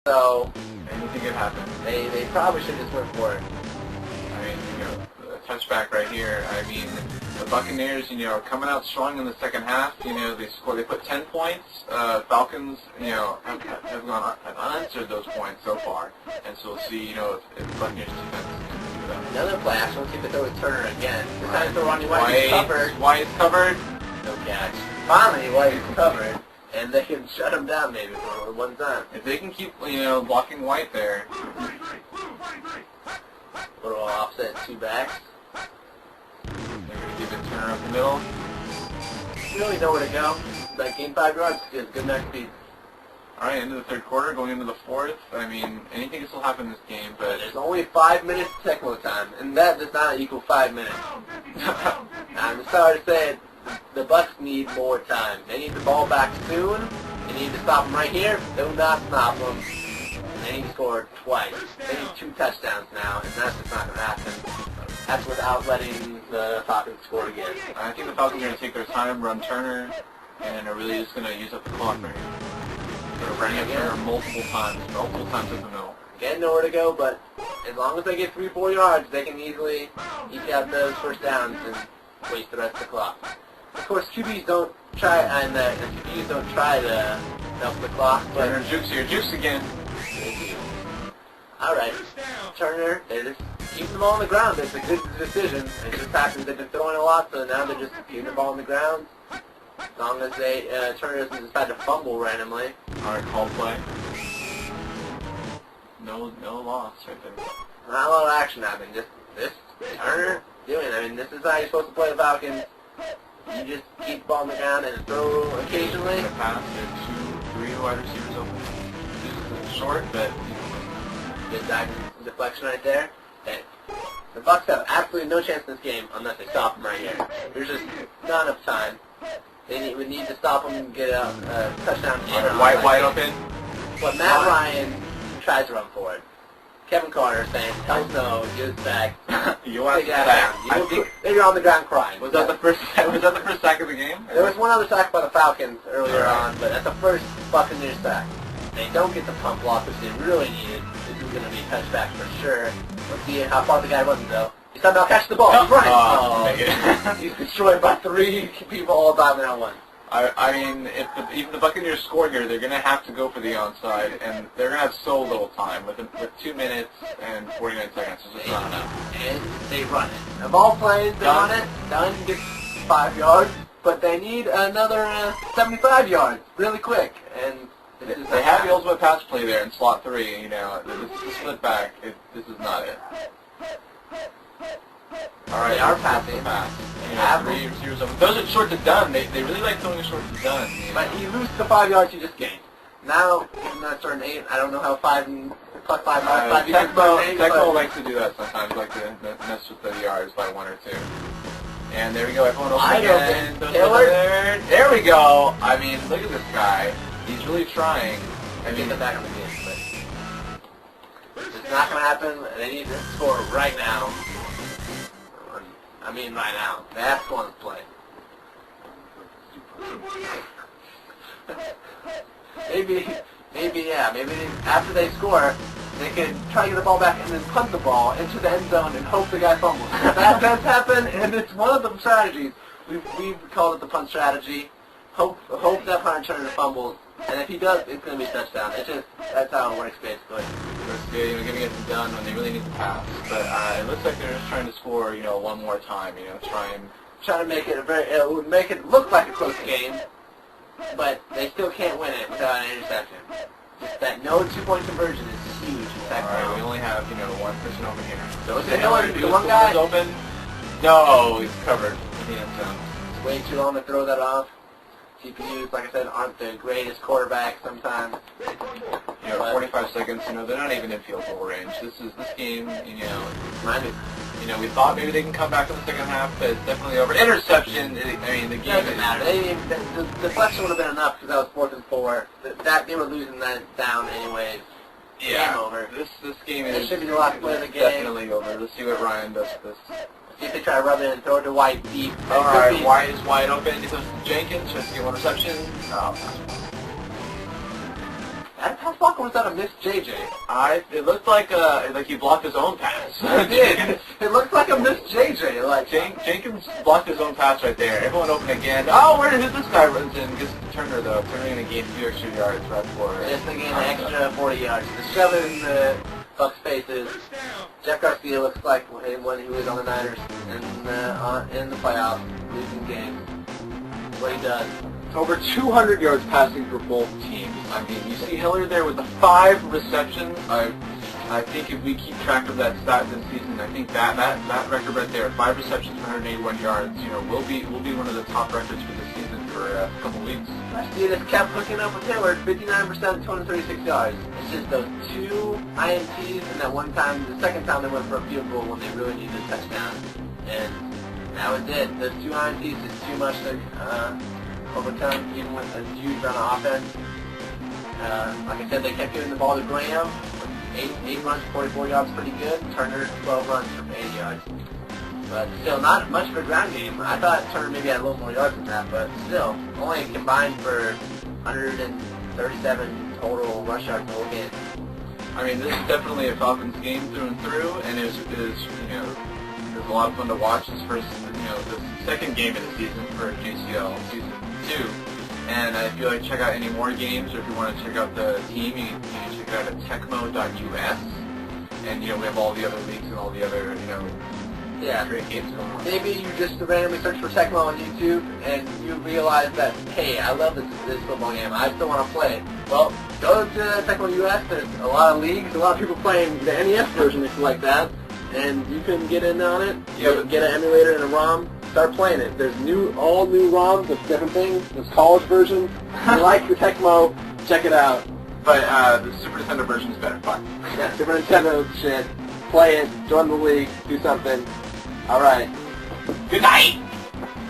So anything could happen. they probably should just went for it. I mean, a touchback right here. I mean, the Buccaneers, coming out strong in the second half. They put 10 points. Falcons, have gone unanswered those points so far. And so we'll see, if the Buccaneers defense can do that. Another play action. Let's see if they throw a Turner again. This time throw Ronnie White. He's covered. White's covered. No catch. Finally, White is covered. And they can shut him down maybe for one time. If they can keep, blocking White there. Little offset, 2 backs. They're going to give it Turner up the middle. Really know where to go. Like gain 5 yards is good enough speed. Alright, into the third quarter, going into the fourth. I mean, anything can still happen in this game, but there's only 5 minutes techno time, and that does not equal 5 minutes. I'm sorry to say it. The Bucks need more time. They need the ball back soon. They need to stop them right here. Do not stop them. They need to score twice. They need 2 touchdowns now, and that's just not going to happen. That's without letting the Falcons score again. I think the Falcons are going to take their time, run Turner, and are really just going to use up the clock right here. They're running up Turner multiple times up the middle. Again, nowhere to go, but as long as they get 3-4 yards, they can easily eke out those first downs and waste the rest of the clock. Of course, QBs don't try, and the QBs don't try to milk the clock. But Turner jukes here, jukes again. All right, Turner, they're just keeping the ball on the ground. It's a good decision. It just happens they've been throwing a lot, so now they're just keeping the ball on the ground. As long as Turner doesn't decide to fumble randomly. All right, call play. No loss right there. Not a lot of action happening. Just this Turner doing. I mean, this is how you're supposed to play the Falcons. You just keep the ball on the ground and throw occasionally. The pass, there are 2, 3 wide receivers open. This is short, but good deflection right there. Okay. The Bucks have absolutely no chance in this game unless they stop them right here. There's just not enough time. We need to stop them and get a touchdown. Wide open. But Matt Ryan tries to run for it. Kevin Carter saying, hell no, give us back. You want to back. They're on the ground crying. Was that the first sack of the game? There was one other sack by the Falcons earlier on, but that's the first Buccaneers sack. They don't get the pump block, which they really needed. This is going to be a touchback for sure. Let's see how far the guy runs, though. He somehow catches the ball. He's running. Oh, he's destroyed by 3 people all diving at once. I mean, if even the Buccaneers score here, they're going to have to go for the onside, and they're going to have so little time. With 2 minutes and 49 seconds, it's just not enough. And they run it. Of all plays, they run it. Dunn gets 5 yards, but they need another 75 yards really quick. And they have the ultimate pass play there in slot 3. This is the split back. This is not it. All right, they are passing. Pass. Have 3 receivers open. Those are short to Dunn. They really like throwing short to Dunn. But he loses the 5 yards he just gained. Now, in that certain 8, I don't know how 5 and plus 5 yards. Tecmo likes to do that sometimes, like to mess with the yards by 1 or 2. And there we go. Everyone open again. There we go. I mean, look at this guy. He's really trying. I mean, the back of the game, but it's not going to happen. They need to score right now. I mean, right now. That's one play. Maybe after they score, they can try to get the ball back and then punt the ball into the end zone and hope the guy fumbles. That does happen, and it's one of the strategies. We've called it the punt strategy. Hope that punter Turner fumbles, and if he does, it's going to be a touchdown. That's how it works, basically. Giving it to Dunn when they really need to pass. But it looks like they're just trying to score, one more time. Try to make it it would make it look like a close game, but they still can't win it without an interception. Just that no 2-point conversion is huge. All right, we only have one person open here. So the one guy open. No, he's covered in the end zone. It's way too long to throw that off. GPUs, like I said, aren't the greatest quarterbacks sometimes. 45 seconds, they're not even in field goal range. This game, we thought maybe they can come back in the second half, but it's definitely over. Interception, the game doesn't matter. The deflection would have been enough because that was 4th and 4. They were losing that down anyways. Yeah. Game over. This game is should be the last play of the game. Definitely over. Let's see what Ryan does with this. See if they try to rub it and throw it to White deep. Alright, White is wide open. He goes to Jenkins, tries to get 1 reception. That pass block or was that a missed JJ? It looked like he blocked his own pass. It did. It looked like a missed JJ. Like Jenkins blocked his own pass right there. Everyone open again. Oh, where did this guy runs in? Gets Turner though. Turner gonna gain 2 extra yards right for it. Just to gain an extra 40 yards. To shove it in the Bucks' faces. Jeff Garcia looks like when he was on the Niners in the playoffs, losing games. What he does. Over 200 yards passing for both teams. I mean, you see Hiller there with the 5 receptions. I think if we keep track of that stat this season, I think that record right there, 5 receptions for 181 yards, you know, will be one of the top records for this season for a couple weeks. Garcia just kept hooking up with Hiller, 59%, 236 yards. It's just those 2 INTs and that one time, the second time they went for a field goal when they really needed a touchdown. And that was it. Those 2 INTs is too much to overcome, even with a huge amount of offense. Like I said, they kept giving the ball to Graham. 8 runs, 44 yards, pretty good. Turner, 12 runs for 80 yards. But still, not much for a ground game. I thought Turner maybe had a little more yards than that, but still, only combined for 137 total rush yards in the whole game. I mean, this is definitely a Falcons game through and through, and it was a lot of fun to watch. This first, the second game of the season for JCL season 2. And if you like check out any more games, or if you want to check out the team, you can check it out at tecmo.us. And we have all the other leagues and all the other great games going on. Maybe you just randomly search for Tecmo on YouTube and you realize that, hey, I love this football game. I still want to play it. Well, go to Tecmo US. There's a lot of leagues, a lot of people playing the NES version if you like that, and you can get in on it. Get an emulator and a ROM. Start playing it. There's all new ROMs of different things. There's college versions. If you like the Tecmo, check it out. But the Super Nintendo version is better. Fine. Yeah, Super Nintendo shit. Play it. Join the league. Do something. All right. Good night.